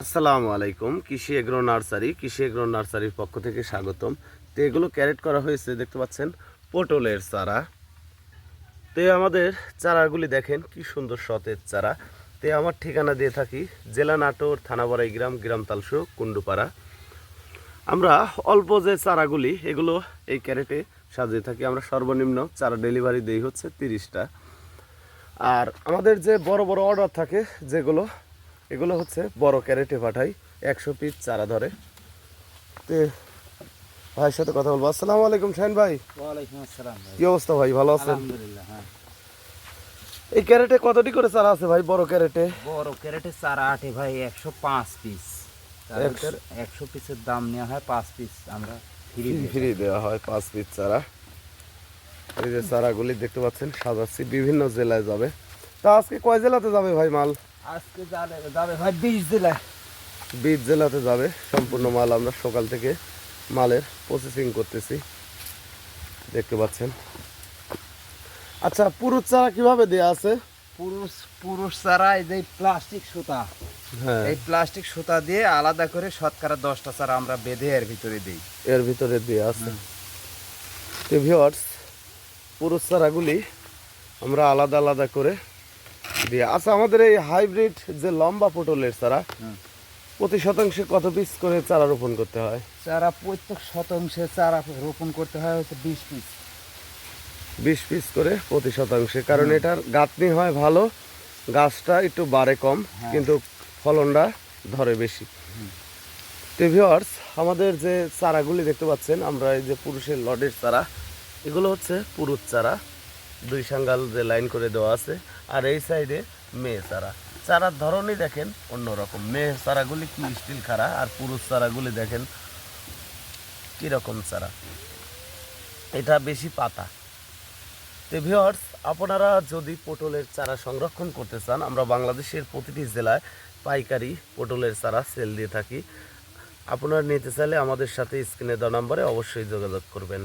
আসসালামু আলাইকুম। কৃষি এগ্রো নার্সারির পক্ষ থেকে স্বাগতম। তো এগুলো ক্যারেট করা হয়েছে, দেখতে পাচ্ছেন পটলের চারা। তো আমাদের চারাগুলি দেখেন কি সুন্দর সতেজ চারা। তো আমার ঠিকানা দিয়ে থাকি জেলা নাটোর, থানা বড়াইগ্রাম, গ্রাম তালসু, কুন্ডুপাড়া। আমরা অল্প যে চারাগুলি এগুলো এই ক্যারেটে সাজিয়ে থাকি। আমরা সর্বনিম্ন চারা ডেলিভারি দেই হচ্ছে 30টা। আর আমাদের যে বড় বড় অর্ডার থাকে যেগুলো, এগুলো হচ্ছে বড় ক্যারেটে পাঠাই, 100 পিস চারা ধরে। তো ভাইয়ের সাথে কথা বলবো। আসসালামু আলাইকুম শাহিন ভাই। ওয়ালাইকুম আসসালাম ভাই। কি অবস্থা ভাই, ভালো আছেন? আলহামদুলিল্লাহ। হ্যাঁ, এই ক্যারেটে কতটি করে চারা আছে ভাই? বড় ক্যারেটে বড় ক্যারেটে চারা আটে ভাই 105 পিস। তার ভিতর 100 পিসের দাম নেওয়া হয়, 5 পিস আমরা ফ্রি দেওয়া হয় 5 পিস চারা। এই যে চারাগুলি দেখতে পাচ্ছেন সাজাচ্ছি, বিভিন্ন জেলায় যাবে। তা আজকে কয় জেলাতে যাবে ভাই মাল? আজকে যাবে ভাই 20 জেলায়। 20 জেলাতে যাবে সম্পূর্ণ মাল। আমরা সকাল থেকে মালের প্রসেসিং করতেছি, দেখতে পাচ্ছেন। আচ্ছা, পুরুষ চারা কিভাবে দেয়া আছে? পুরুষ চারা এই যে প্লাস্টিক সুতা, হ্যাঁ, এই প্লাস্টিক সুতা দিয়ে আলাদা করে শতকরা 10টা চারা আমরা বেঁধে এর ভিতরে দিই। এর ভিতরে দেয়া আছে। তো ভিউয়ার্স, পুরুষ চারাগুলি আমরা আলাদা আলাদা করে দিয়ে। আচ্ছা, আমাদের এই হাইব্রিড যে লম্বা পটলের চারা, প্রতি শতাংশে কত পিস করে চারা রোপণ করতে হয়? চারা প্রত্যেক শতাংশে চারা রোপণ করতে হয় হচ্ছে 20 পিস। 20 পিস করে প্রতি শতাংশে, কারণ এটার গাঁথনি হয় ভালো, গাছটা একটু বাড়ে কম, কিন্তু ফলনটা ধরে বেশি। তো ভিউয়ার্স, আমাদের যে চারাগুলি দেখতে পাচ্ছেন, আমরা এই যে পুরুষের লডের চারা, এগুলো হচ্ছে পুরুষ চারা, 2 সাঙ্গাল যে লাইন করে দেওয়া আছে। আর এই সাইডে মেয়ে চারা। চারার ধরনই দেখেন অন্যরকম। মেয়ে চারাগুলি কি স্টিল খাড়া, আর পুরুষ চারাগুলি দেখেন কীরকম চারা, এটা বেশি পাতা। তো ভিউয়ার্স, আপনারা যদি পটলের চারা সংরক্ষণ করতে চান, আমরা বাংলাদেশের প্রতিটি জেলায় পাইকারি পটলের চারা সেল দিয়ে থাকি। আপনারা নিতে চাইলে আমাদের সাথে স্ক্রিনে দেওয়া নম্বরে অবশ্যই যোগাযোগ করবেন।